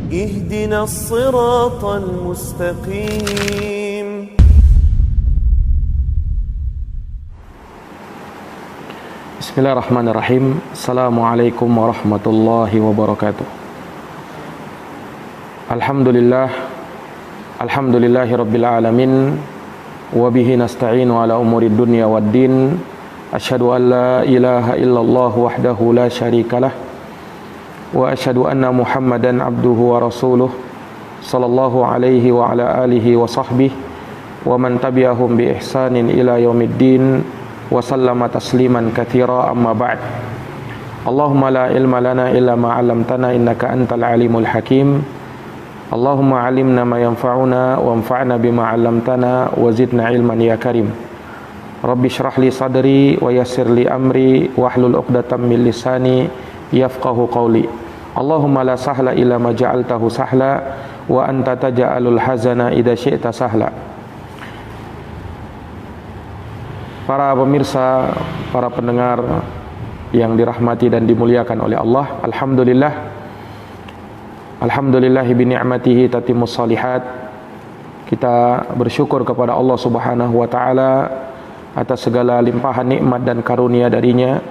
اهدنا الصراط المستقيم. Bismillahirrahmanirrahim. Assalamualaikum warahmatullahi wabarakatuh. Alhamdulillahi rabbil alamin. Wabihi nasta'inu ala umuri dunya waddin. Asyhadu an la ilaha illallah wahdahu la syarikalah. Wa asyhadu anna Muhammadan abduhu wa rasuluh sallallahu alaihi wa ala alihi wa sahbihi wa man tabi'ahum bi ihsanin ila yaumiddin wa sallama tasliman katsira amma ba'd. Allahumma la ilma lana illa ma 'allamtana innaka antal alimul hakim. Allahumma 'allimna ma yanfa'una wanfa'na bima 'allamtana wa zidna ilman ya karim. Rabbi shrah li sadri wa yassir li amri wahlul 'uqdatam min lisani yafqahu qawli. Allahumma la sahla illa ma ja'altahu sahla wa anta taj'alul hazana idza syi'ta sahla. Para pemirsa, para pendengar yang dirahmati dan dimuliakan oleh Allah, alhamdulillahi bi ni'matihi tatimmus shalihat. Kita bersyukur kepada Allah Subhanahu wa taala atas segala limpahan nikmat dan karunia darinya,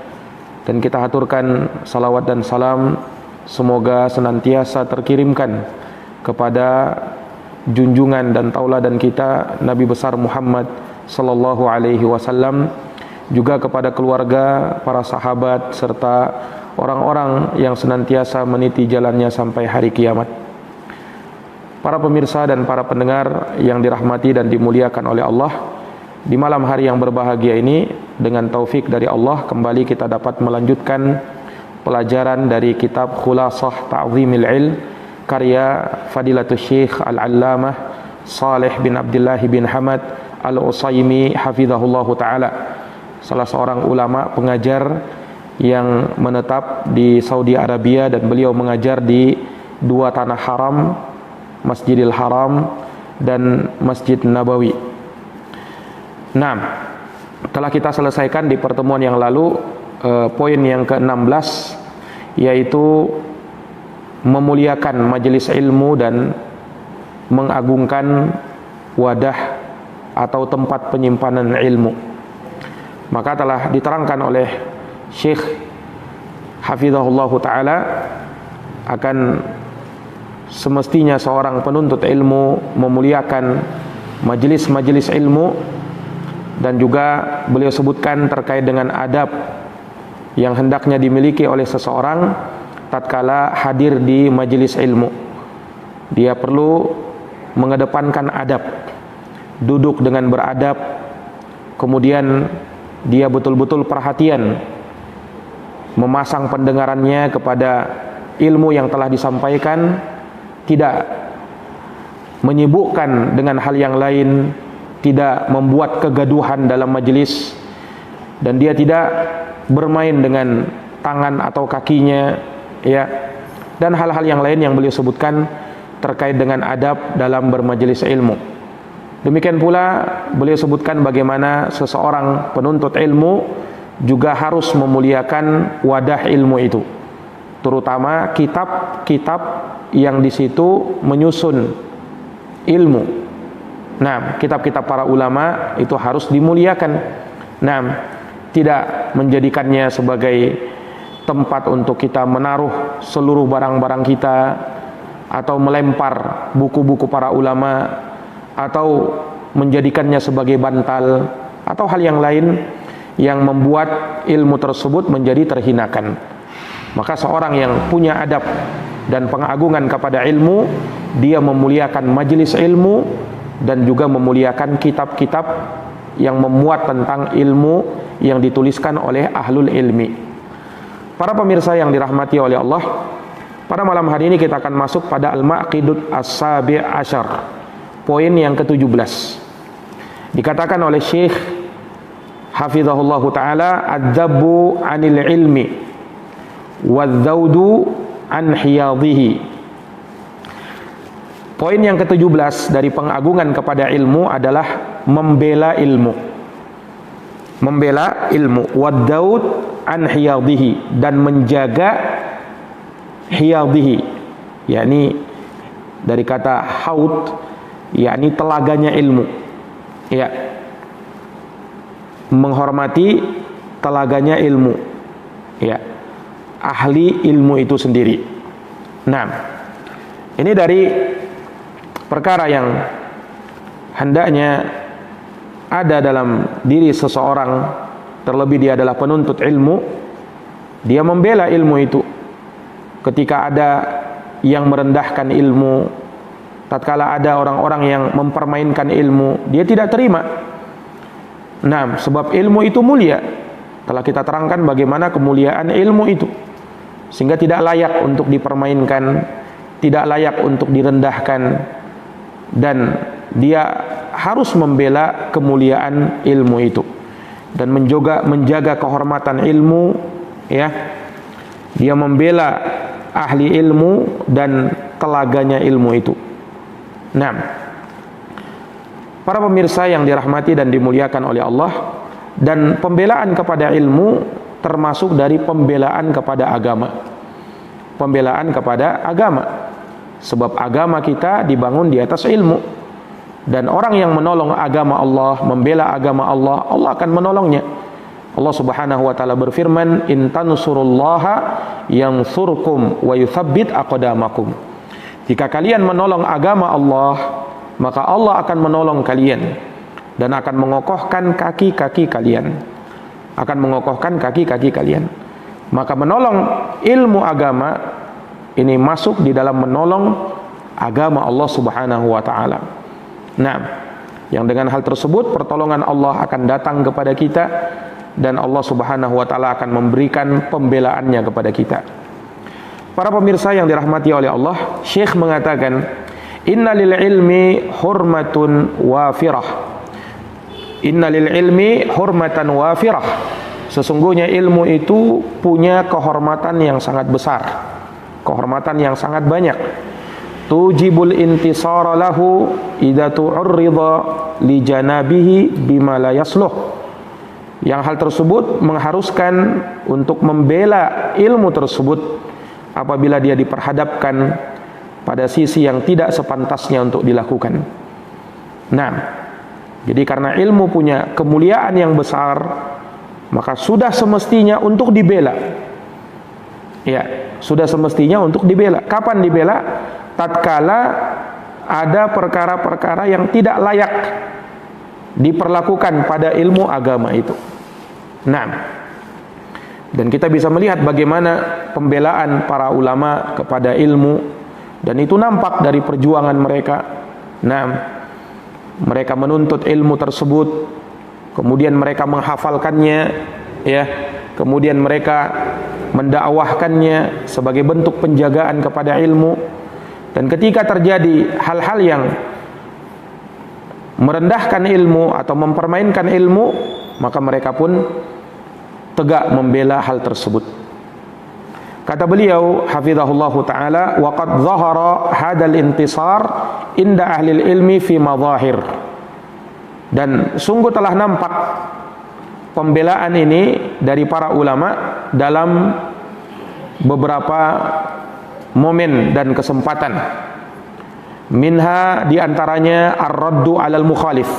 dan kita haturkan salawat dan salam semoga senantiasa terkirimkan kepada junjungan dan tauladan kita Nabi besar Muhammad sallallahu alaihi wasallam, juga kepada keluarga, para sahabat serta orang-orang yang senantiasa meniti jalannya sampai hari kiamat. Para pemirsa dan para pendengar yang dirahmati dan dimuliakan oleh Allah, di malam hari yang berbahagia ini dengan taufik dari Allah kembali kita dapat melanjutkan pelajaran dari kitab Khulasah Ta'zimil Ilm karya Fadilatul Syekh Al-Allamah Saleh bin Abdullah bin Hamad Al-Utsaimin hafizahullahu taala, salah seorang ulama pengajar yang menetap di Saudi Arabia, dan beliau mengajar di dua tanah haram, Masjidil Haram dan Masjid Nabawi. Nah, telah kita selesaikan di pertemuan yang lalu poin yang ke-16, yaitu memuliakan majelis ilmu dan mengagungkan wadah atau tempat penyimpanan ilmu. Maka telah diterangkan oleh Syekh hafizahullahu taala akan semestinya seorang penuntut ilmu memuliakan majelis-majelis ilmu, dan juga beliau sebutkan terkait dengan adab yang hendaknya dimiliki oleh seseorang tatkala hadir di majelis ilmu. Dia perlu mengedepankan adab, duduk dengan beradab, kemudian dia betul-betul perhatian memasang pendengarannya kepada ilmu yang telah disampaikan, tidak menyibukkan dengan hal yang lain, tidak membuat kegaduhan dalam majelis, dan dia tidak bermain dengan tangan atau kakinya, ya, dan hal-hal yang lain yang beliau sebutkan terkait dengan adab dalam bermajelis ilmu. Demikian pula beliau sebutkan bagaimana seseorang penuntut ilmu juga harus memuliakan wadah ilmu itu, terutama kitab-kitab yang di situ menyusun ilmu. Nah, kitab-kitab para ulama itu harus dimuliakan. Nah, tidak menjadikannya sebagai tempat untuk kita menaruh seluruh barang-barang kita, atau melempar buku-buku para ulama, atau menjadikannya sebagai bantal, atau hal yang lain yang membuat ilmu tersebut menjadi terhinakan. Maka seorang yang punya adab dan pengagungan kepada ilmu, dia memuliakan majelis ilmu dan juga memuliakan kitab-kitab yang memuat tentang ilmu yang dituliskan oleh ahlul ilmi. Para pemirsa yang dirahmati oleh Allah, pada malam hari ini kita akan masuk pada Al-Maqidut As-Sabi' Asyar, poin yang ke-17. Dikatakan oleh Syekh hafizahullahu taala, ad-dabbu 'anil ilmi wadz-zawdu an hiyadhihi. Poin yang ke-17 dari pengagungan kepada ilmu adalah membela ilmu. Membela ilmu, wad-daud an hiyadhihi, dan menjaga hiyadhihi, yakni dari kata haud, yakni telaganya ilmu. Ya, menghormati telaganya ilmu. Ya, ahli ilmu itu sendiri. Nah, ini dari perkara yang hendaknya ada dalam diri seseorang, terlebih dia adalah penuntut ilmu, dia membela ilmu itu. Ketika ada yang merendahkan ilmu, tatkala ada orang-orang yang mempermainkan ilmu, dia tidak terima. Nah, sebab ilmu itu mulia. Telah kita terangkan bagaimana kemuliaan ilmu itu, sehingga tidak layak untuk dipermainkan, tidak layak untuk direndahkan, dan dia harus membela kemuliaan ilmu itu dan menjaga kehormatan ilmu. Ya, dia membela ahli ilmu dan telaganya ilmu itu. Nah, para pemirsa yang dirahmati dan dimuliakan oleh Allah, dan pembelaan kepada ilmu termasuk dari pembelaan kepada agama. Pembelaan kepada agama, sebab agama kita dibangun di atas ilmu, dan orang yang menolong agama Allah, membela agama Allah, Allah akan menolongnya. Allah Subhanahu wa taala berfirman, "In tansurullaha yansurkum wa yutsabbit aqdamakum." Jika kalian menolong agama Allah, maka Allah akan menolong kalian dan akan mengokohkan kaki-kaki kalian. Akan mengokohkan kaki-kaki kalian. Maka menolong ilmu agama ini masuk di dalam menolong agama Allah Subhanahu wa taala. Nah, yang dengan hal tersebut pertolongan Allah akan datang kepada kita, dan Allah Subhanahu wa taala akan memberikan pembelaannya kepada kita. Para pemirsa yang dirahmati oleh Allah, Syekh mengatakan, "Innalil ilmi hurmatun wafirah." Innalil ilmi hurmatan wafirah. Sesungguhnya ilmu itu punya kehormatan yang sangat besar, kehormatan yang sangat banyak. Tujibul intisara lahu idza tu'rida li janabihi bima la yasluh. Yang hal tersebut mengharuskan untuk membela ilmu tersebut apabila dia diperhadapkan pada sisi yang tidak sepantasnya untuk dilakukan. Nah, jadi karena ilmu punya kemuliaan yang besar, maka sudah semestinya untuk dibela. Ya, sudah semestinya untuk dibela. Kapan dibela? Tatkala ada perkara-perkara yang tidak layak diperlakukan pada ilmu agama itu. Nah, dan kita bisa melihat bagaimana pembelaan para ulama kepada ilmu, dan itu nampak dari perjuangan mereka. Nah, mereka menuntut ilmu tersebut, kemudian mereka menghafalkannya, ya, kemudian mereka mendakwahkannya sebagai bentuk penjagaan kepada ilmu. Dan ketika terjadi hal-hal yang merendahkan ilmu atau mempermainkan ilmu, maka mereka pun tegak membela hal tersebut. Kata beliau hafizahullahu taala, wa qad dhahara hadal intisar inda ahli ilmi fi madahir. Dan sungguh telah nampak pembelaan ini dari para ulama dalam beberapa momen dan kesempatan. Minha diantaranya ar-raddu alal mukhalif.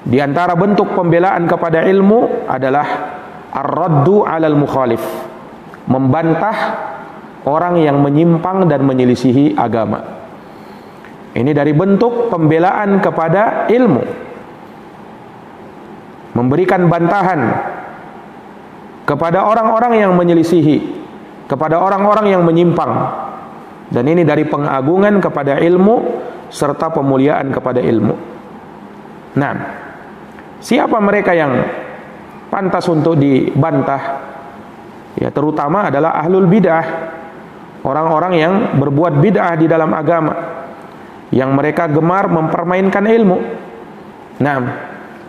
Di antara bentuk pembelaan kepada ilmu adalah ar-raddu alal mukhalif, membantah orang yang menyimpang dan menyelisihi agama. Ini dari bentuk pembelaan kepada ilmu, memberikan bantahan kepada orang-orang yang menyelisihi, kepada orang-orang yang menyimpang. Dan ini dari pengagungan kepada ilmu serta pemuliaan kepada ilmu. Nah, siapa mereka yang pantas untuk dibantah? Ya, terutama adalah ahlul bid'ah, orang-orang yang berbuat bid'ah di dalam agama, yang mereka gemar mempermainkan ilmu. Nah,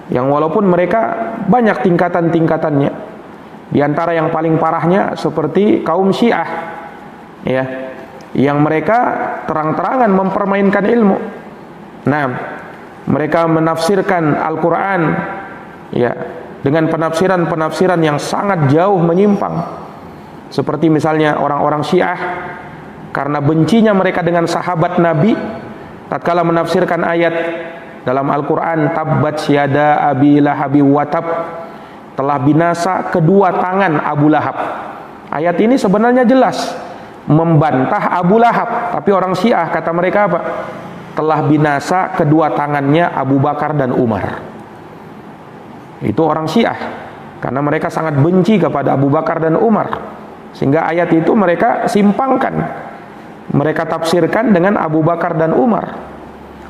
yang walaupun mereka banyak tingkatan-tingkatannya, di antara yang paling parahnya seperti kaum Syiah, ya, yang mereka terang-terangan mempermainkan ilmu. Nah, mereka menafsirkan Al-Quran, ya, dengan penafsiran-penafsiran yang sangat jauh menyimpang. Seperti misalnya orang-orang Syiah, karena bencinya mereka dengan sahabat Nabi, tatkala menafsirkan ayat dalam Al-Quran, tabbat syada abi lahabi watab, telah binasa kedua tangan Abu Lahab. Ayat ini sebenarnya jelas membantah Abu Lahab, tapi orang Syiah kata mereka apa? Telah binasa kedua tangannya Abu Bakar dan Umar. Itu orang Syiah, karena mereka sangat benci kepada Abu Bakar dan Umar, sehingga ayat itu mereka simpangkan, mereka tafsirkan dengan Abu Bakar dan Umar.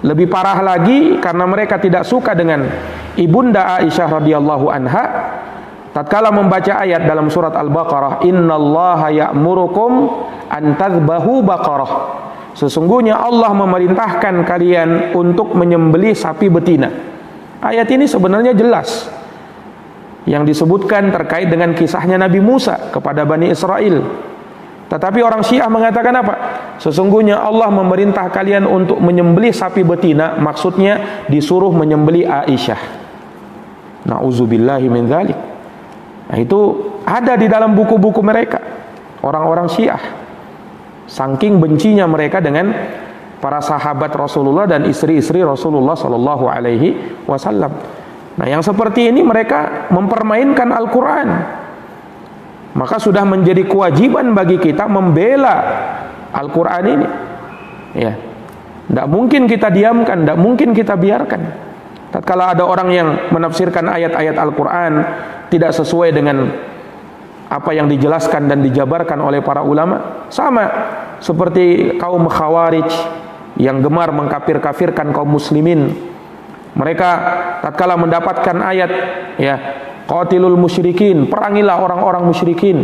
Lebih parah lagi, karena mereka tidak suka dengan ibunda Aisyah radhiyallahu anha, tatkala membaca ayat dalam surat Al-Baqarah, innallaha ya'murukum an tadhbahu baqarah, sesungguhnya Allah memerintahkan kalian untuk menyembelih sapi betina. Ayat ini sebenarnya jelas yang disebutkan terkait dengan kisahnya Nabi Musa kepada Bani Israel. Tetapi orang Syiah mengatakan apa? Sesungguhnya Allah memerintah kalian untuk menyembelih sapi betina, maksudnya disuruh menyembelih Aisyah. Na'udzubillahi min dzalik. Nah, itu ada di dalam buku-buku mereka, orang-orang Syiah. Saking bencinya mereka dengan para sahabat Rasulullah dan istri-istri Rasulullah sallallahu alaihi wasallam. Nah, yang seperti ini mereka mempermainkan Al-Quran. Maka sudah menjadi kewajiban bagi kita membela Al-Quran ini. Ya, tidak mungkin kita diamkan, tidak mungkin kita biarkan. Tatkala ada orang yang menafsirkan ayat-ayat Al-Quran tidak sesuai dengan apa yang dijelaskan dan dijabarkan oleh para ulama, sama seperti kaum Khawarij yang gemar mengkafir-kafirkan kaum muslimin. Mereka tatkala mendapatkan ayat, ya, qatilul musyrikin, perangilah orang-orang musyrikin,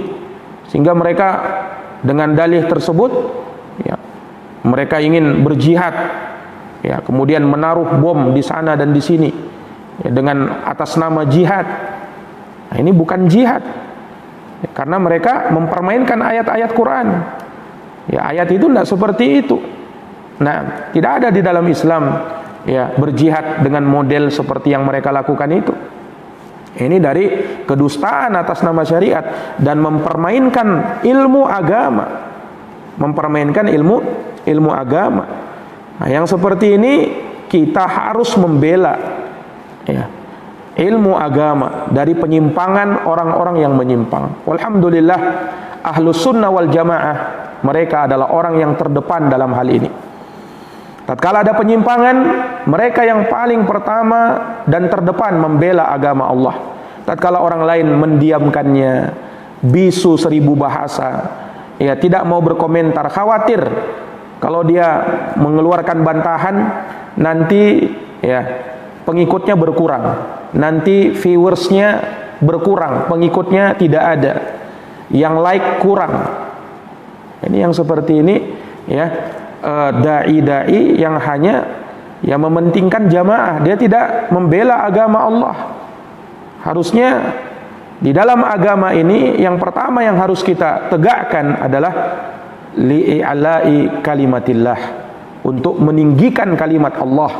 sehingga mereka dengan dalih tersebut, ya, mereka ingin berjihad, ya, kemudian menaruh bom di sana dan di sini, ya, dengan atas nama jihad. Nah, ini bukan jihad, ya, karena mereka mempermainkan ayat-ayat Quran. Ya, ayat itu tidak seperti itu. Nah, tidak ada di dalam Islam, ya, berjihad dengan model seperti yang mereka lakukan itu. Ini dari kedustaan atas nama syariat dan mempermainkan ilmu agama, mempermainkan ilmu agama. Nah, yang seperti ini kita harus membela, ya, ilmu agama dari penyimpangan orang-orang yang menyimpang. Alhamdulillah, Ahlus Sunnah wal Jamaah, mereka adalah orang yang terdepan dalam hal ini. Tatkala ada penyimpangan, mereka yang paling pertama dan terdepan membela agama Allah. Tatkala orang lain mendiamkannya, bisu 1000 bahasa, ya, tidak mau berkomentar, khawatir kalau dia mengeluarkan bantahan nanti, ya, pengikutnya berkurang, nanti viewersnya berkurang, pengikutnya tidak ada, yang like kurang. Ini yang seperti ini, ya, dai-dai yang hanya, ya, mementingkan jamaah, dia tidak membela agama Allah. Harusnya di dalam agama ini yang pertama yang harus kita tegakkan adalah li'ala'i kalimatillah, untuk meninggikan kalimat Allah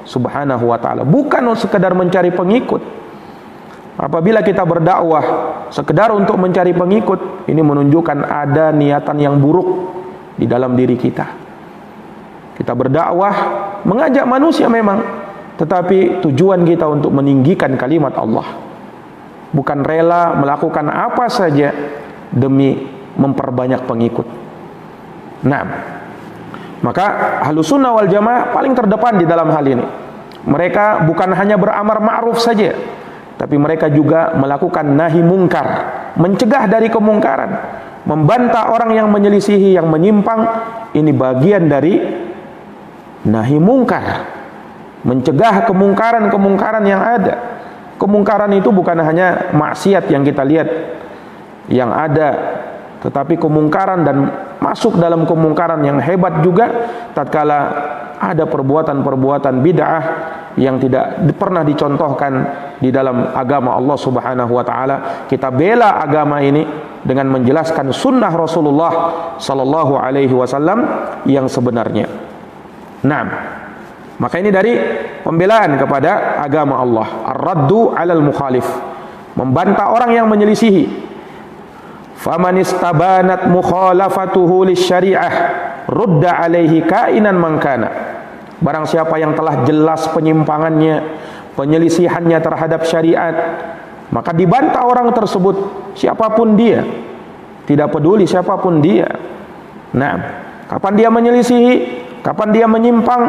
subhanahu wa ta'ala, bukan sekedar mencari pengikut. Apabila kita berdakwah sekedar untuk mencari pengikut, ini menunjukkan ada niatan yang buruk di dalam diri kita. Kita berdakwah, mengajak manusia memang, tetapi tujuan kita untuk meninggikan kalimat Allah, bukan rela melakukan apa saja demi memperbanyak pengikut. Nah, maka Ahlus Sunnah wal Jamaah paling terdepan di dalam hal ini. Mereka bukan hanya beramar ma'ruf saja, tapi mereka juga melakukan nahi mungkar, mencegah dari kemungkaran, membantah orang yang menyelisihi, yang menyimpang. Ini bagian dari nahi mungkar, mencegah kemungkaran-kemungkaran yang ada. Kemungkaran itu bukan hanya maksiat yang kita lihat yang ada, tetapi kemungkaran dan masuk dalam kemungkaran yang hebat juga tatkala ada perbuatan-perbuatan bid'ah yang tidak pernah dicontohkan di dalam agama Allah Subhanahu wa taala. Kita bela agama ini dengan menjelaskan sunnah Rasulullah sallallahu alaihi wasallam yang sebenarnya. Nah, maka ini dari pembelaan kepada agama Allah. Ar-raddu 'alal mukhalif, membantah orang yang menyelisihi. Faman istabanat mukhalafatuhu lisyari'ah, rudda alaihi kainan mangkana. Barang siapa yang telah jelas penyimpangannya, penyelisihannya terhadap syariat, maka dibantah orang tersebut, siapapun dia, tidak peduli siapapun dia. Nah, kapan dia menyelisihi, kapan dia menyimpang,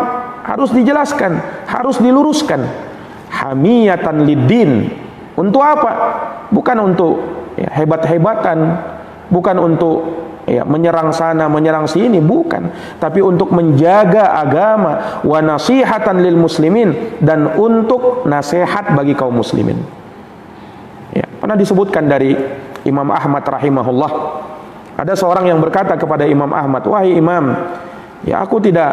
harus dijelaskan, harus diluruskan. Hamiyatan lid-din. Untuk apa? Bukan untuk hebat-hebatan, bukan untuk menyerang sana, menyerang sini, bukan. Tapi untuk menjaga agama, wa nasihatan lil muslimin, dan untuk nasihat bagi kaum muslimin. Pernah disebutkan dari Imam Ahmad rahimahullah, ada seorang yang berkata kepada Imam Ahmad, wahai Imam, aku tidak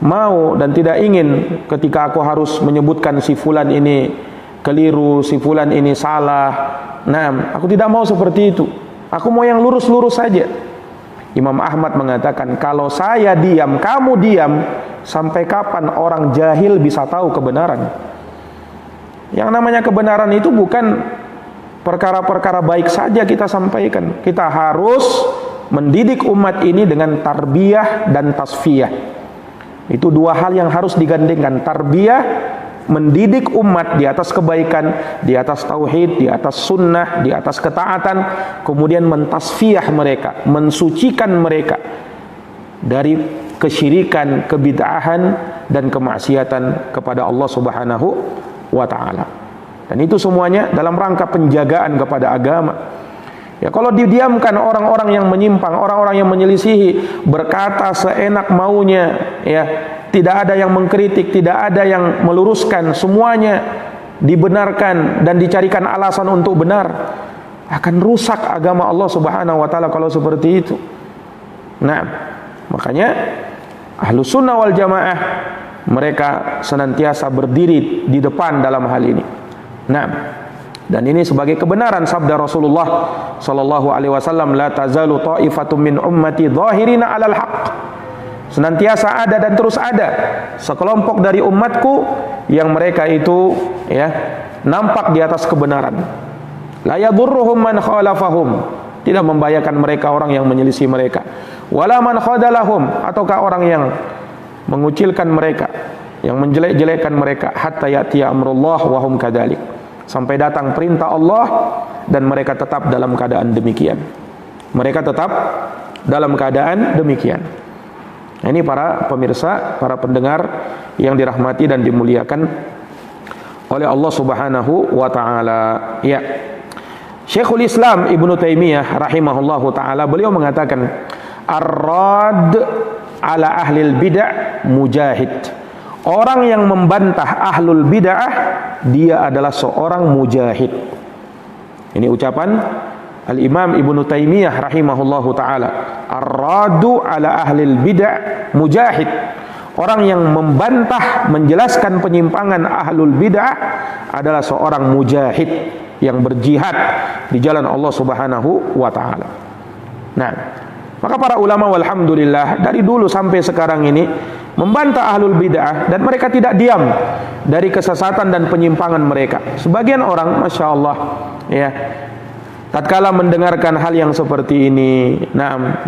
mau dan tidak ingin ketika aku harus menyebutkan si fulan ini keliru, si fulan ini salah. Nah, aku tidak mau seperti itu. Aku mau yang lurus-lurus saja. Imam Ahmad mengatakan, kalau saya diam, kamu diam, sampai kapan orang jahil bisa tahu kebenaran? Yang namanya kebenaran itu bukan perkara-perkara baik saja kita sampaikan. Kita harus mendidik umat ini dengan tarbiyah dan tasfiyah. Itu dua hal yang harus digandengkan. Tarbiyah, mendidik umat di atas kebaikan, di atas tauhid, di atas sunnah, di atas ketaatan. Kemudian mentasfiyah mereka, mensucikan mereka dari kesyirikan, kebid'ahan, dan kemaksiatan kepada Allah Subhanahu wa ta'ala. Dan itu semuanya dalam rangka penjagaan kepada agama. Kalau didiamkan orang-orang yang menyimpang, orang-orang yang menyelisihi, berkata seenak maunya, tidak ada yang mengkritik, tidak ada yang meluruskan, semuanya dibenarkan dan dicarikan alasan untuk benar, akan rusak agama Allah Subhanahu wa ta'ala kalau seperti itu. Nah, makanya Ahlus Sunnah wal Jamaah, mereka senantiasa berdiri di depan dalam hal ini. Nah, dan ini sebagai kebenaran sabda Rasulullah sallallahu alaihi wasallam, la tazalu ta'ifatun min ummati dhahirina 'alal haqq. Senantiasa ada dan terus ada sekelompok dari umatku yang mereka itu nampak di atas kebenaran. La yadurruhum man khalafahum. Tidak membahayakan mereka orang yang menyelisih mereka. Wala man khadalahum, ataukah orang yang mengucilkan mereka, yang menjelek-jelekkan mereka, hatta ya'tiya amrullah wa hum kadzalik. Sampai datang perintah Allah dan mereka tetap dalam keadaan demikian. Mereka tetap dalam keadaan demikian. Ini para pemirsa, para pendengar yang dirahmati dan dimuliakan oleh Allah Subhanahu wa ta'ala. Syekhul Islam Ibnu Taimiyah rahimahullahu ta'ala, beliau mengatakan, ar-rad ala ahlil bid'ah mujahid. Orang yang membantah ahlul bid'ah, dia adalah seorang mujahid. Ini ucapan Al-Imam Ibnu Taimiyah rahimahullahu ta'ala. Ar-radu ala ahlil bid'ah mujahid. Orang yang membantah, menjelaskan penyimpangan ahlul bid'ah adalah seorang mujahid yang berjihad di jalan Allah Subhanahu wa ta'ala. Nah, maka para ulama walhamdulillah dari dulu sampai sekarang ini membantah ahlul bid'ah, dan mereka tidak diam dari kesesatan dan penyimpangan mereka. Sebagian orang, masya Allah, tatkala mendengarkan hal yang seperti ini,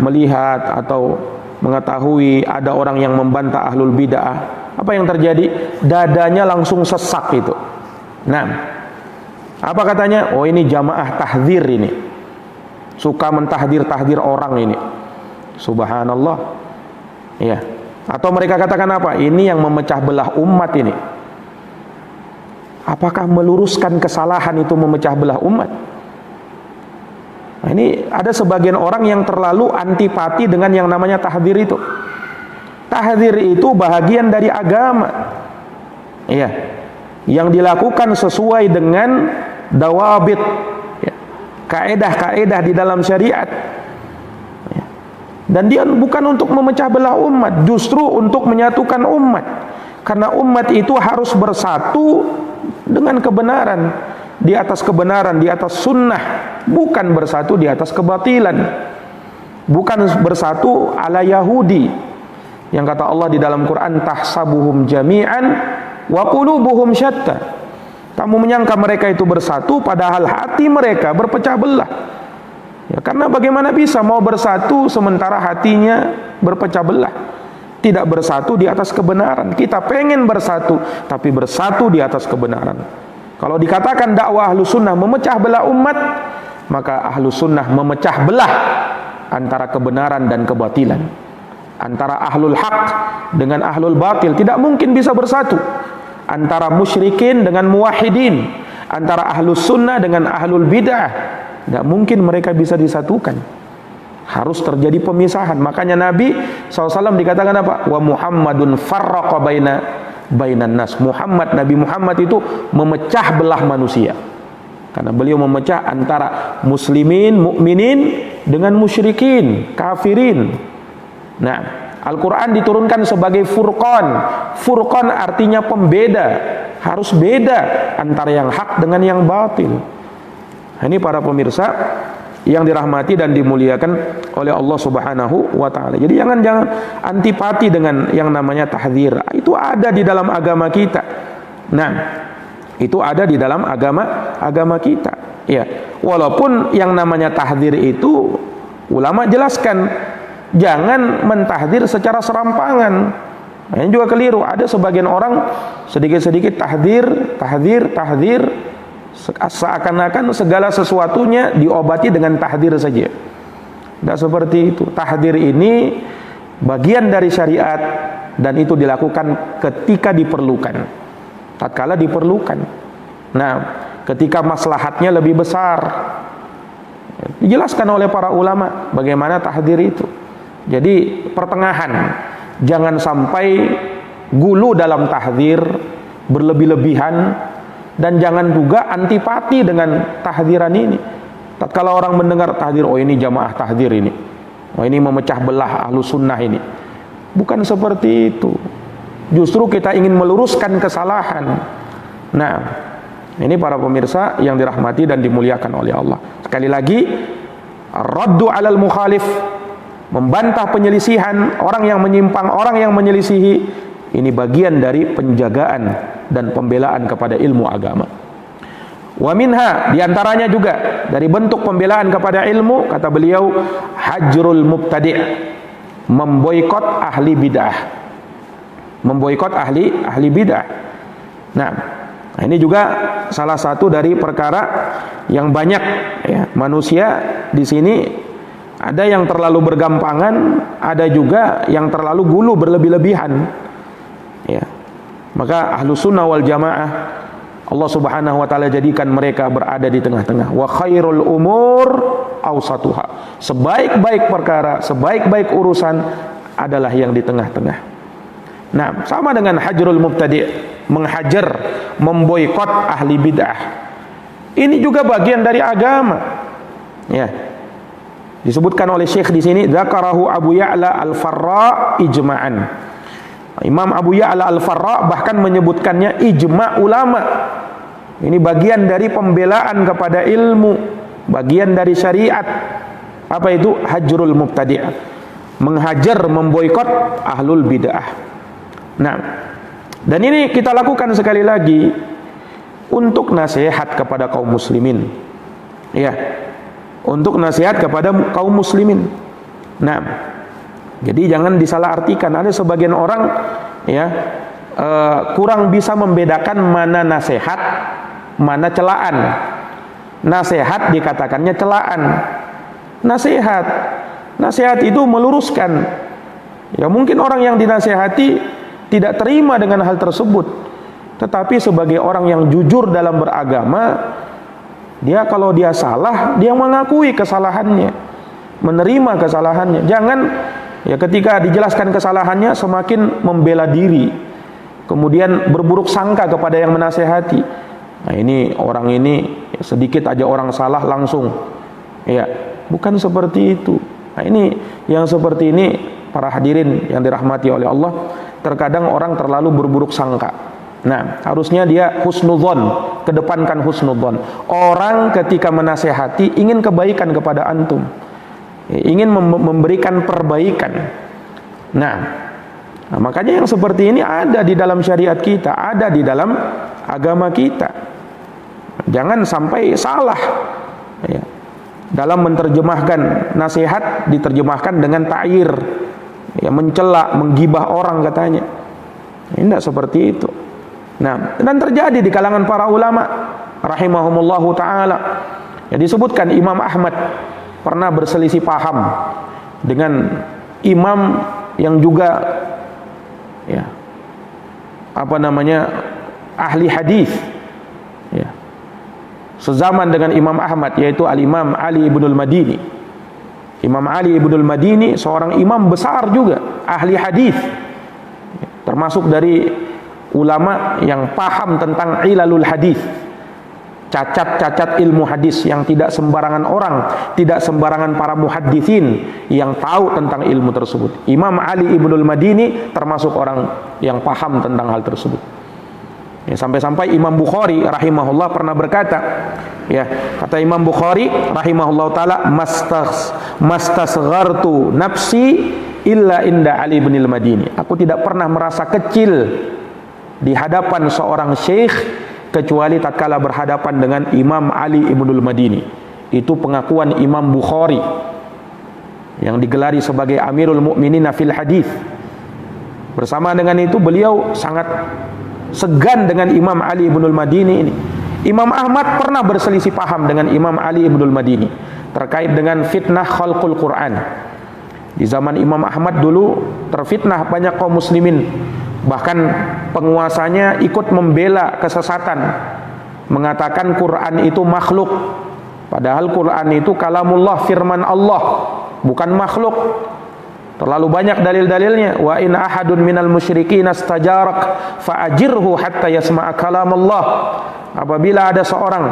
melihat atau mengetahui ada orang yang membantah ahlul bid'ah, apa yang terjadi? Dadanya langsung sesak itu. Apa katanya? Oh, ini jamaah tahdzir ini, suka mentahdir-tahdir orang ini. Subhanallah. Atau mereka katakan apa? Ini yang memecah belah umat ini. Apakah meluruskan kesalahan itu memecah belah umat? Nah, ini ada sebagian orang yang terlalu antipati dengan yang namanya tahdzir itu. Tahdzir itu bahagian dari agama. Yang dilakukan sesuai dengan dawabit, kaedah-kaedah di dalam syariat. Dan dia bukan untuk memecah belah umat, justru untuk menyatukan umat. Karena umat itu harus bersatu dengan kebenaran, di atas kebenaran, di atas sunnah, bukan bersatu di atas kebatilan, bukan bersatu ala Yahudi. Yang kata Allah di dalam Quran, tahsabuhum jami'an wa qulubuhum syatta. Kamu menyangka mereka itu bersatu, padahal hati mereka berpecah belah. Ya, karena bagaimana bisa mau bersatu sementara hatinya berpecah belah, tidak bersatu di atas kebenaran. Kita pengen bersatu, tapi bersatu di atas kebenaran. Kalau dikatakan dakwah Ahlus Sunnah memecah belah umat, maka Ahlus Sunnah memecah belah antara kebenaran dan kebatilan, antara ahlul haq dengan ahlul batil. Tidak mungkin bisa bersatu. Antara musyrikin dengan muwahhidin, antara Ahlus Sunnah dengan ahlul bid'ah. Tidak mungkin mereka bisa disatukan. Harus terjadi pemisahan. Makanya Nabi SAW dikatakan apa? Wa Muhammadun farraqa bainan nas. Nabi Muhammad itu memecah belah manusia. Karena beliau memecah antara muslimin, mukminin dengan musyrikin, kafirin. Nah, Al-Quran diturunkan sebagai furqan. Furqan artinya pembeda. Harus beda antara yang hak dengan yang batil. Ini para pemirsa yang dirahmati dan dimuliakan oleh Allah Subhanahu wa taala. Jadi jangan antipati dengan yang namanya tahdzir. Itu ada di dalam agama kita. Nah, itu ada di dalam agama kita. Ya, walaupun yang namanya tahdzir itu ulama jelaskan jangan mentahdzir secara serampangan. Nah, ini juga keliru. Ada sebagian orang sedikit-sedikit tahdzir, seakan-akan segala sesuatunya diobati dengan tahdzir saja. Tidak seperti itu. Tahdzir ini bagian dari syariat dan itu dilakukan ketika diperlukan, tatkala diperlukan. Nah, ketika maslahatnya lebih besar, dijelaskan oleh para ulama bagaimana tahdzir itu. Jadi pertengahan, jangan sampai gulu dalam tahdzir, berlebih-lebihan. Dan jangan juga antipati dengan tahdziran ini. Tatkala orang mendengar tahdzir, oh ini jamaah tahdzir ini, oh ini memecah belah Ahlus Sunnah ini. Bukan seperti itu. Justru kita ingin meluruskan kesalahan. Nah, ini para pemirsa yang dirahmati dan dimuliakan oleh Allah. Sekali lagi, raddu alal mukhalif, membantah penyelisihan, orang yang menyimpang, orang yang menyelisihi. Ini bagian dari penjagaan dan pembelaan kepada ilmu agama. Wa minha, diantaranya juga dari bentuk pembelaan kepada ilmu, kata beliau, hajrul mubtadi', memboikot ahli bid'ah. Memboikot ahli bid'ah. Nah, ini juga salah satu dari perkara yang banyak ya, manusia di sini ada yang terlalu bergampangan, ada juga yang terlalu gulu berlebih-lebihan. Ya. Maka Ahlus Sunnah wal Jamaah Allah Subhanahu wa taala jadikan mereka berada di tengah-tengah. Wa khairul umur awsatuha. Sebaik-baik perkara, sebaik-baik urusan adalah yang di tengah-tengah. Nah, sama dengan hajrul mubtadi', menghajar, memboikot ahli bid'ah. Ini juga bagian dari agama. Ya. Disebutkan oleh Syekh di sini, dzakarahu Abu Ya'la Al-Farra ijma'an. Imam Abu Ya'la Al-Farra bahkan menyebutkannya ijma' ulama. Ini bagian dari pembelaan kepada ilmu, bagian dari syariat. Apa itu? Hajrul mubtadi', menghajar, memboikot ahlul bid'ah. Nah, dan ini kita lakukan sekali lagi untuk nasihat kepada kaum muslimin. Ya, untuk nasihat kepada kaum muslimin. Nah, jadi jangan disalahartikan. Ada sebagian orang ya kurang bisa membedakan mana nasihat, mana celaan. Nasihat dikatakannya celaan. Nasihat itu meluruskan. Ya mungkin orang yang dinasihati tidak terima dengan hal tersebut. Tetapi sebagai orang yang jujur dalam beragama, dia kalau dia salah, dia mengakui kesalahannya, menerima kesalahannya. Jangan ya ketika dijelaskan kesalahannya semakin membela diri, kemudian berburuk sangka kepada yang menasehati. Nah, ini orang ini sedikit aja orang salah langsung. Ya, bukan seperti itu. Nah, ini yang seperti ini para hadirin yang dirahmati oleh Allah, terkadang orang terlalu berburuk sangka. Nah, harusnya dia husnudzon, kedepankan husnudzon. Orang ketika menasehati ingin kebaikan kepada antum, ingin memberikan perbaikan. Nah, makanya yang seperti ini ada di dalam syariat kita, ada di dalam agama kita. Jangan sampai salah. Ya. dalam menerjemahkan nasihat diterjemahkan dengan ta'yir, ya, mencela, menggibah orang katanya. Ini tidak seperti itu. Nah, dan terjadi di kalangan para ulama rahimahumullahu ta'ala. Ya, disebutkan Imam Ahmad pernah berselisih paham dengan imam yang juga, ya, ahli hadis, ya, sezaman dengan Imam Ahmad, yaitu Al-Imam Ali ibnul Madini. Imam Ali ibnul Madini seorang imam besar juga, ahli hadis, termasuk dari ulama yang paham tentang ilalul hadis, cacat-cacat ilmu hadis yang tidak sembarangan orang, tidak sembarangan para muhaddisin yang tahu tentang ilmu tersebut. Imam Ali ibnul Madini termasuk orang yang paham tentang hal tersebut. Ya, sampai-sampai Imam Bukhari rahimahullah pernah berkata, ya, kata Imam Bukhari rahimahullah taala, mastasghartu nafsi illa inda Ali ibnul Madini. Aku tidak pernah merasa kecil di hadapan seorang syekh kecuali tatkala berhadapan dengan Imam Ali ibnul Madini. Itu pengakuan Imam Bukhari yang digelari sebagai Amirul Mukminin fil hadis. Bersama dengan itu beliau sangat segan dengan Imam Ali ibnul Madini ini. Imam Ahmad pernah berselisih paham dengan Imam Ali ibnul Madini terkait dengan fitnah khalqul Quran. Di zaman Imam Ahmad dulu terfitnah banyak kaum muslimin, bahkan penguasanya ikut membela kesesatan, mengatakan Quran itu makhluk, padahal Quran itu kalamullah, firman Allah, bukan makhluk. Terlalu banyak dalil-dalilnya. Wa in ahadun minal musyrikin astajarak fa'ajirhu hatta yasma'a kalam Allah. Apabila ada seorang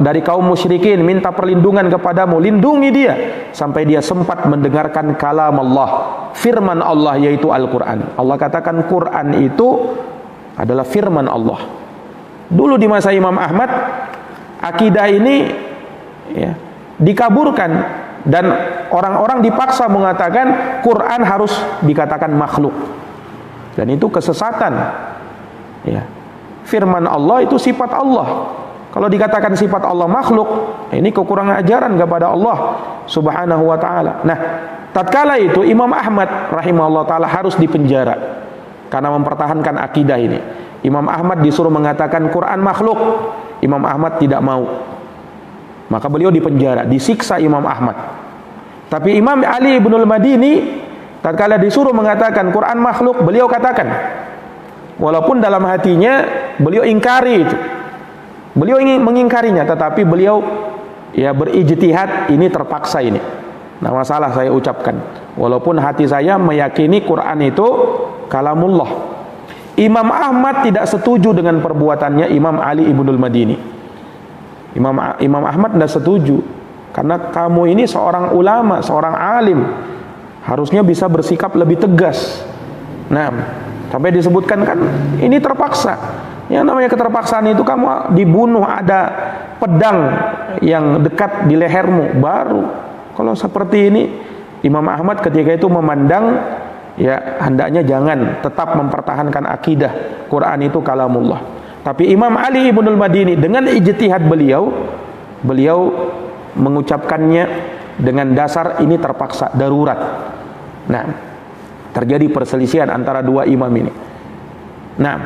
dari kaum musyrikin minta perlindungan kepadamu, lindungi dia sampai dia sempat mendengarkan kalam Allah, firman Allah, yaitu Al-Quran. Allah katakan Quran itu adalah firman Allah. Dulu di masa Imam Ahmad, akidah ini, ya, dikaburkan dan orang-orang dipaksa mengatakan Quran harus dikatakan makhluk, dan itu kesesatan. Ya, firman Allah itu sifat Allah. Kalau dikatakan sifat Allah makhluk, ini kekurangan ajaran kepada Allah subhanahu wa ta'ala. Nah, tatkala itu Imam Ahmad rahimahullah ta'ala harus dipenjara karena mempertahankan akidah ini. Imam Ahmad disuruh mengatakan Quran makhluk, Imam Ahmad tidak mau, maka beliau dipenjara, disiksa Imam Ahmad. Tapi Imam Ali ibnul Madini tatkala disuruh mengatakan Quran makhluk, beliau katakan, walaupun dalam hatinya beliau ingkari itu, beliau ingin mengingkarinya, tetapi beliau, ya, berijtihad, ini terpaksa ini. Nah, masalah saya ucapkan, walaupun hati saya meyakini Quran itu kalamullah. Imam Ahmad tidak setuju dengan perbuatannya Imam Ali ibnul Madini. Imam Ahmad tidak setuju, karena kamu ini seorang ulama, seorang alim, harusnya bisa bersikap lebih tegas. Nah, sampai disebutkan kan ini terpaksa. Yang namanya keterpaksaan itu, kamu dibunuh, ada pedang yang dekat di lehermu, baru. Kalau seperti ini, Imam Ahmad ketika itu memandang, ya, hendaknya jangan, tetap mempertahankan akidah Quran itu kalamullah. Tapi Imam Ali ibnul Madini dengan ijtihad beliau mengucapkannya dengan dasar ini terpaksa, darurat. Nah, terjadi perselisihan antara dua imam ini. Nah,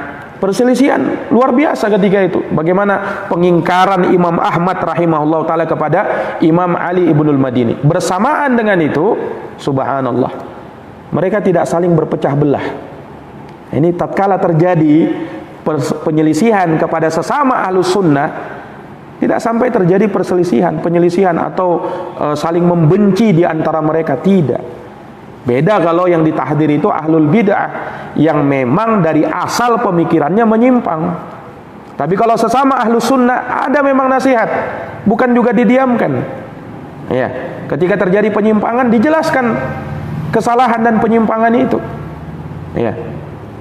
perselisihan luar biasa ketika itu. Bagaimana pengingkaran Imam Ahmad rahimahullah ta'ala kepada Imam Ali ibnul Madini. Bersamaan dengan itu, subhanallah, mereka tidak saling berpecah belah. Ini tatkala terjadi penyelisihan kepada sesama ahlus sunnah, tidak sampai terjadi perselisihan, penyelisihan atau saling membenci di antara mereka, tidak. Beda kalau yang ditahdir itu ahlul bid'ah yang memang dari asal pemikirannya menyimpang. Tapi kalau sesama ahlus sunnah ada memang nasihat, bukan juga didiamkan. Ya, ketika terjadi penyimpangan dijelaskan kesalahan dan penyimpangan itu. Ya.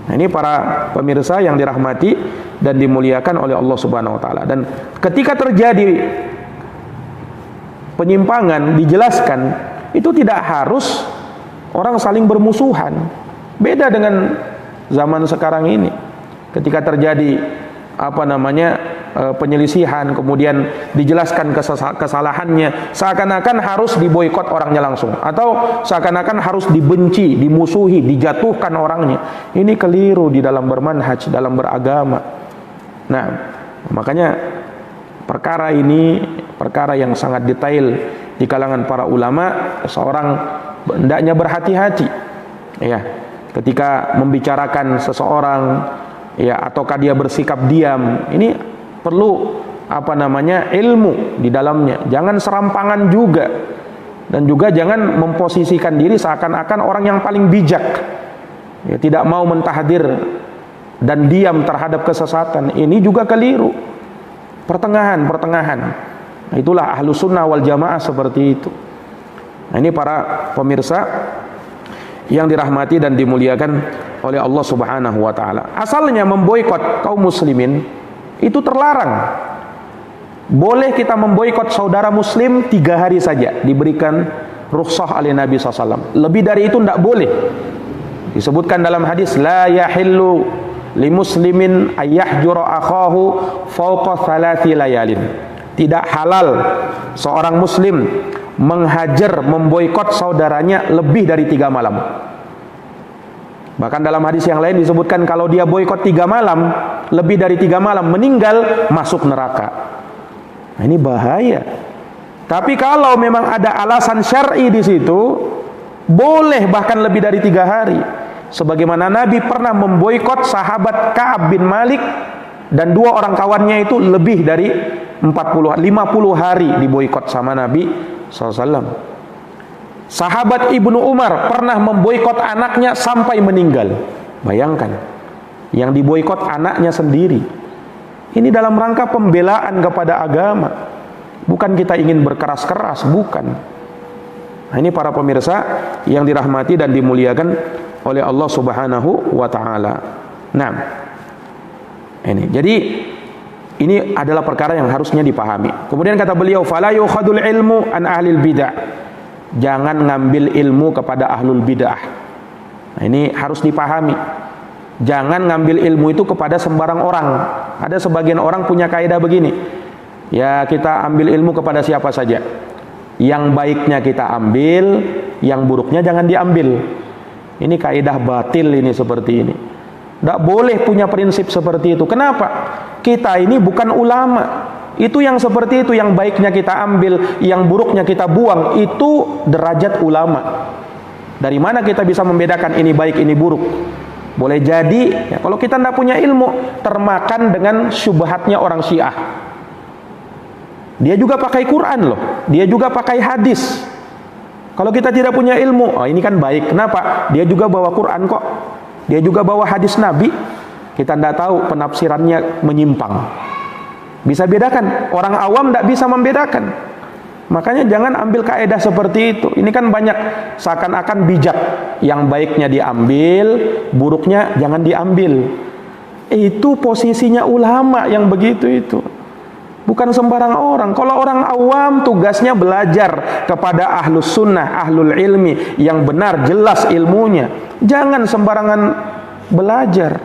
Nah, ini para pemirsa yang dirahmati dan dimuliakan oleh Allah Subhanahu wa taala. Dan ketika terjadi penyimpangan dijelaskan, itu tidak harus orang saling bermusuhan. Beda dengan zaman sekarang ini. Ketika terjadi penyelisihan, kemudian dijelaskan kesalahannya, seakan-akan harus diboikot orangnya langsung, atau seakan-akan harus dibenci, dimusuhi, dijatuhkan orangnya. Ini keliru di dalam bermanhaj, dalam beragama. Nah, makanya perkara ini perkara yang sangat detail di kalangan para ulama. Seorang hendaknya berhati-hati, ya, ketika membicarakan seseorang, ya, ataukah dia bersikap diam. Ini perlu ilmu di dalamnya. Jangan serampangan juga, dan juga jangan memposisikan diri seakan-akan orang yang paling bijak, ya, tidak mau mentahdir dan diam terhadap kesesatan. Ini juga keliru. Pertengahan. Nah, itulah ahlu sunnah wal jamaah seperti itu. Nah, ini para pemirsa yang dirahmati dan dimuliakan oleh Allah Subhanahu wa taala. Asalnya memboikot kaum muslimin itu terlarang. Boleh kita memboikot saudara muslim 3 hari saja, diberikan rukhsah oleh Nabi SAW. Lebih dari itu tidak boleh. Disebutkan dalam hadis, la yahillu li muslimin ayyahjura akhahu fawqa 3 layalin. Tidak halal seorang muslim menghajar, memboikot saudaranya lebih dari 3 malam. Bahkan dalam hadis yang lain disebutkan kalau dia boikot 3 malam, lebih dari 3 malam, meninggal, masuk neraka. Nah, ini bahaya. Tapi kalau memang ada alasan syar'i di situ, boleh bahkan lebih dari 3 hari. Sebagaimana Nabi pernah memboikot sahabat Ka'ab bin Malik dan 2 orang kawannya itu lebih dari 50 hari diboikot sama Nabi SAW. Sahabat Ibnu Umar pernah memboikot anaknya sampai meninggal. Bayangkan, yang diboikot anaknya sendiri. Ini dalam rangka pembelaan kepada agama. Bukan kita ingin berkeras-keras, bukan. Nah, ini para pemirsa yang dirahmati dan dimuliakan oleh Allah Subhanahu wa taala. Nah, jadi ini adalah perkara yang harusnya dipahami. Kemudian kata beliau, fala yukhadul ilmu an ahlil bid'ah. Jangan ngambil ilmu kepada ahlul bid'ah. Nah, ini harus dipahami. Jangan ngambil ilmu itu kepada sembarang orang. Ada sebagian orang punya kaidah begini. Ya, kita ambil ilmu kepada siapa saja. Yang baiknya kita ambil, yang buruknya jangan diambil. Ini kaidah batil ini, seperti ini. Tidak boleh punya prinsip seperti itu. Kenapa? Kita ini bukan ulama. Itu yang seperti itu, yang baiknya kita ambil, yang buruknya kita buang, itu derajat ulama. Dari mana kita bisa membedakan ini baik, ini buruk? Boleh jadi, ya, kalau kita tidak punya ilmu, termakan dengan syubhatnya orang Syiah. Dia juga pakai Quran loh, dia juga pakai hadis. Kalau kita tidak punya ilmu, oh ini kan baik. Kenapa? Dia juga bawa Quran kok. Dia juga bawa hadis Nabi. Kita tidak tahu, penafsirannya menyimpang. Bisa bedakan, orang awam tidak bisa membedakan. Makanya jangan ambil kaidah seperti itu. Ini kan banyak seakan-akan bijak, yang baiknya diambil, buruknya jangan diambil. Itu posisinya ulama yang begitu itu. Bukan sembarang orang. Kalau orang awam tugasnya belajar kepada ahlus sunnah, ahlul ilmi yang benar, jelas ilmunya. Jangan sembarangan belajar.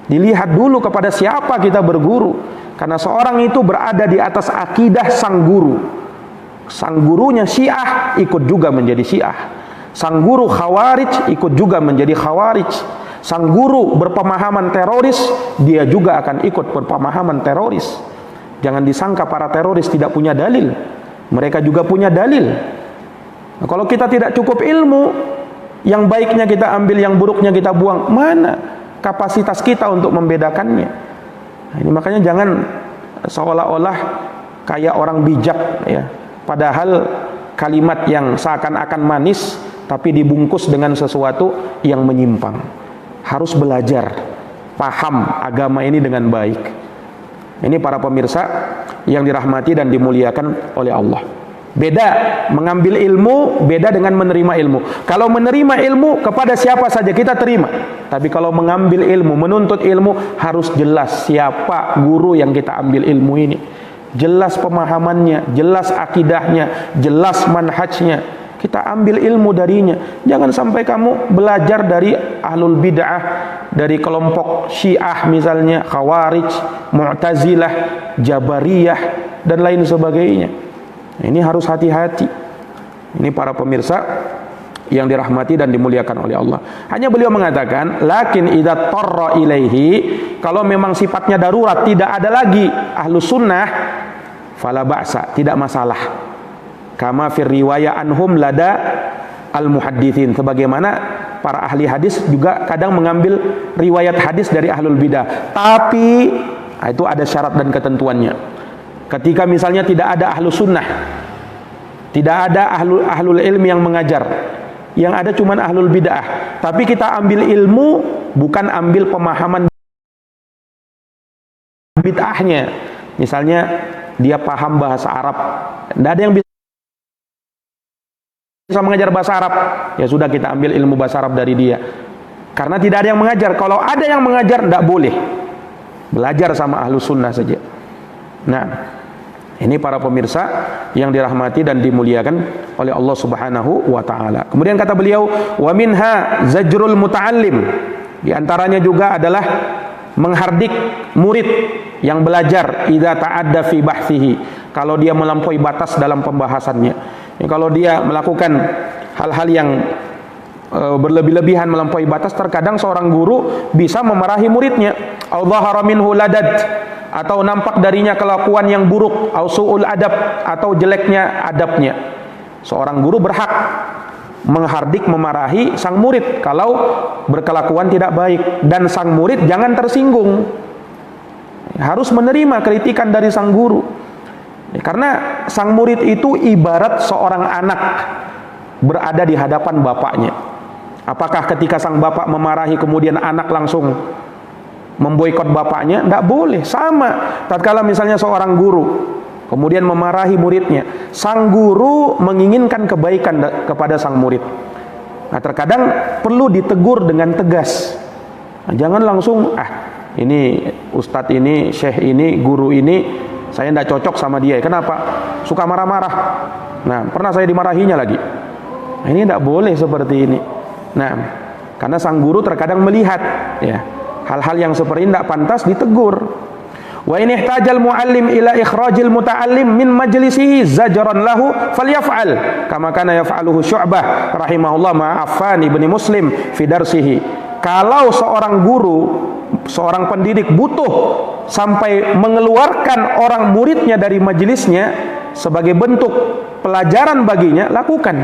Dilihat dulu kepada siapa kita berguru. Karena seorang itu berada di atas akidah sang guru. Sang gurunya Syiah, ikut juga menjadi Syiah. Sang guru Khawarij, ikut juga menjadi Khawarij. Sang guru berpemahaman teroris, dia juga akan ikut berpemahaman teroris. Jangan disangka para teroris tidak punya dalil. Mereka juga punya dalil. Nah, kalau kita tidak cukup ilmu, yang baiknya kita ambil, yang buruknya kita buang, mana kapasitas kita untuk membedakannya? Nah, ini makanya jangan seolah-olah kayak orang bijak, ya. Padahal kalimat yang seakan-akan manis, tapi dibungkus dengan sesuatu yang menyimpang. Harus belajar, paham agama ini dengan baik. Ini para pemirsa yang dirahmati dan dimuliakan oleh Allah. Beda mengambil ilmu, beda dengan menerima ilmu. Kalau menerima ilmu kepada siapa saja kita terima. Tapi kalau mengambil ilmu, menuntut ilmu, harus jelas siapa guru yang kita ambil ilmu ini. Jelas pemahamannya, jelas akidahnya, jelas manhajnya. kita ambil ilmu darinya. Jangan sampai kamu belajar dari ahlul bid'ah, dari kelompok Syiah misalnya, Khawarij, Mu'tazilah, Jabariyah dan lain sebagainya. Ini harus hati-hati. Ini para pemirsa yang dirahmati dan dimuliakan oleh Allah. Hanya beliau mengatakan, lakin idza tarra ilaihi, kalau memang sifatnya darurat, tidak ada lagi ahlus sunnah, fala ba'sa, tidak masalah. Kama fir riwayah anhum lada al muhadditsin, sebagaimana para ahli hadis juga kadang mengambil riwayat hadis dari ahlul bidah. Tapi itu ada syarat dan ketentuannya. Ketika misalnya tidak ada ahlus sunnah, tidak ada ahlul ilmi yang mengajar, yang ada cuman ahlul bid'ah, tapi kita ambil ilmu, bukan ambil pemahaman bid'ahnya. Misalnya dia paham bahasa Arab, tidak ada yang bisa mengajar bahasa Arab, ya sudah kita ambil ilmu bahasa Arab dari dia, karena tidak ada yang mengajar. Kalau ada yang mengajar, tidak boleh, belajar sama ahlus sunnah saja. Nah, ini para pemirsa yang dirahmati dan dimuliakan oleh Allah Subhanahu wa taala. Kemudian kata beliau, wa minha zajrul muta'allim. Di antaranya juga adalah menghardik murid yang belajar idza ta'adda fi bahtsihi, kalau dia melampaui batas dalam pembahasannya. Kalau dia melakukan hal-hal yang berlebih-lebihan, melampaui batas, terkadang seorang guru bisa memarahi muridnya. Au dhahara minhu ladad, atau nampak darinya kelakuan yang buruk, au su'ul adab, atau jeleknya adabnya. Seorang guru berhak menghardik, memarahi sang murid kalau berkelakuan tidak baik, dan sang murid jangan tersinggung, harus menerima kritikan dari sang guru. Karena sang murid itu ibarat seorang anak berada di hadapan bapaknya. Apakah ketika sang bapak memarahi kemudian anak langsung memboikot bapaknya? Tidak boleh. Sama tatkala misalnya seorang guru kemudian memarahi muridnya, sang guru menginginkan kebaikan kepada sang murid. Nah, terkadang perlu ditegur dengan tegas. Nah, jangan langsung, ini ustadz ini, syekh ini, guru ini, saya tidak cocok sama dia. Kenapa? Suka marah-marah. Nah, pernah saya dimarahinya lagi. Nah, ini tidak boleh seperti ini. Nah, karena sang guru terkadang melihat, ya, hal-hal yang seperti ini tidak pantas, ditegur. Wa in ihtajal muallim ila ikhrajil muta'allim min majlisihi zajran lahu falyaf'al kama kana yaf'aluhu Syu'bah rahimahullah ma'a Affan ibn Muslim fi darsihi. Kalau seorang guru, seorang pendidik butuh sampai mengeluarkan orang muridnya dari majelisnya sebagai bentuk pelajaran baginya, lakukan.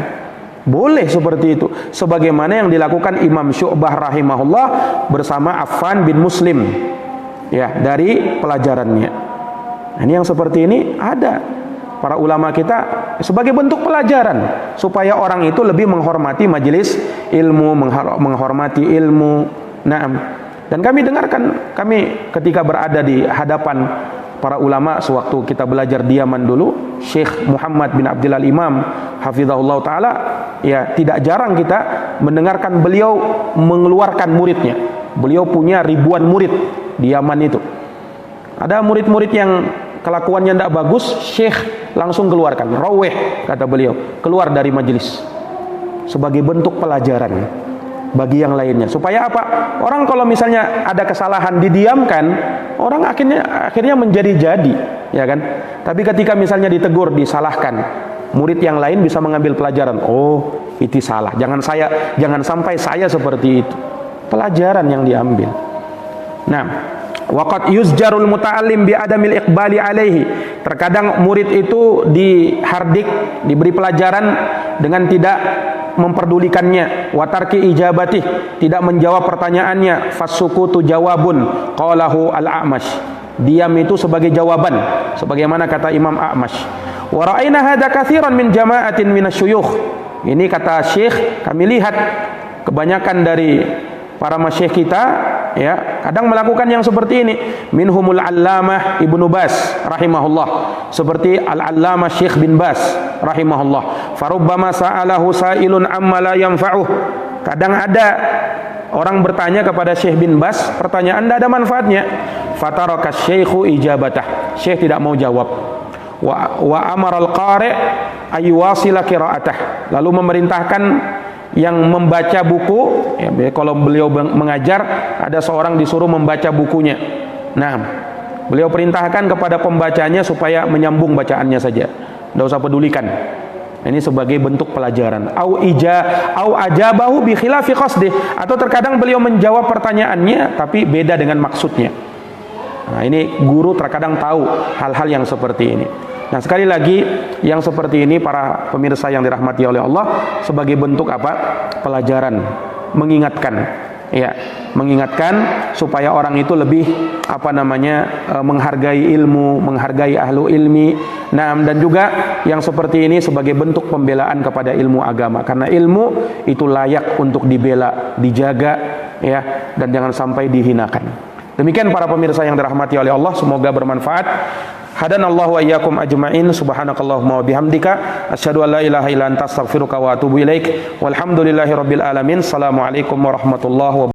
Boleh seperti itu, sebagaimana yang dilakukan Imam Syu'bah rahimahullah bersama Affan bin Muslim, ya, dari pelajarannya. Nah, ini yang seperti ini ada para ulama kita sebagai bentuk pelajaran supaya orang itu lebih menghormati majelis ilmu, menghormati ilmu. Naam. Dan kami dengarkan, kami ketika berada di hadapan para ulama sewaktu kita belajar di Yaman dulu, Syekh Muhammad bin Abdul Imam hafizahullah taala, ya, tidak jarang kita mendengarkan beliau mengeluarkan muridnya. Beliau punya ribuan murid di Yaman itu. Ada murid-murid yang kelakuannya tidak bagus, Syekh langsung keluarkan, raweh kata beliau, keluar dari majelis sebagai bentuk pelajaran bagi yang lainnya. Supaya apa? Orang kalau misalnya ada kesalahan didiamkan, orang akhirnya menjadi-jadi, ya kan? Tapi ketika misalnya ditegur, disalahkan, murid yang lain bisa mengambil pelajaran. Oh, itu salah. Jangan sampai saya seperti itu. Pelajaran yang diambil. Nah, waqad yuzjarul muta'allim bi adamil iqbali alaihi. Terkadang murid itu dihardik, diberi pelajaran dengan tidak memperdulikannya, wa tarki ijabatih, tidak menjawab pertanyaannya, fasukutu jawabun qalahu al-A'mash. Diam itu sebagai jawaban, sebagaimana kata Imam A'mash. Wa ra'ayna hadza katsiran min jama'atin minasyuyukh. Ini kata Syekh, kami lihat kebanyakan dari para masyayikh kita, ya, kadang melakukan yang seperti ini. Minhumul Allamah Ibnu Bas rahimahullah, seperti Al-Allamah Syekh bin Bas rahimahullah. Farubbama sa'alahu sa'ilun amma la yanfa'uh. Kadang ada orang bertanya kepada Syekh bin Bas, pertanyaan tidak ada manfaatnya. Fataraka syekhu ijabatah. Syekh tidak mau jawab. Wa amaral qari' ayyuwasila qiraatah, lalu memerintahkan yang membaca buku, ya, kalau beliau mengajar ada seorang disuruh membaca bukunya. Nah, beliau perintahkan kepada pembacanya supaya menyambung bacaannya saja, tidak usah pedulikan. Ini sebagai bentuk pelajaran. Au ajabahu bi khilafi qasdih, atau terkadang beliau menjawab pertanyaannya tapi beda dengan maksudnya. Nah, ini guru terkadang tahu hal-hal yang seperti ini. Nah, sekali lagi yang seperti ini para pemirsa yang dirahmati oleh Allah sebagai bentuk apa? Pelajaran, mengingatkan, ya, mengingatkan supaya orang itu lebih menghargai ilmu, menghargai ahlu ilmi. Nah, dan juga yang seperti ini sebagai bentuk pembelaan kepada ilmu agama, karena ilmu itu layak untuk dibela, dijaga, ya, dan jangan sampai dihinakan. Demikian para pemirsa yang dirahmati oleh Allah, semoga bermanfaat. Hadanallahu wa iyyakum ajma'in. Subhanakallahumma wa bihamdika asyhadu an la ilaha illa anta astaghfiruka wa atubu ilaik. Walhamdulillahirabbil alamin. Assalamualaikum warahmatullahi wabarakatuh.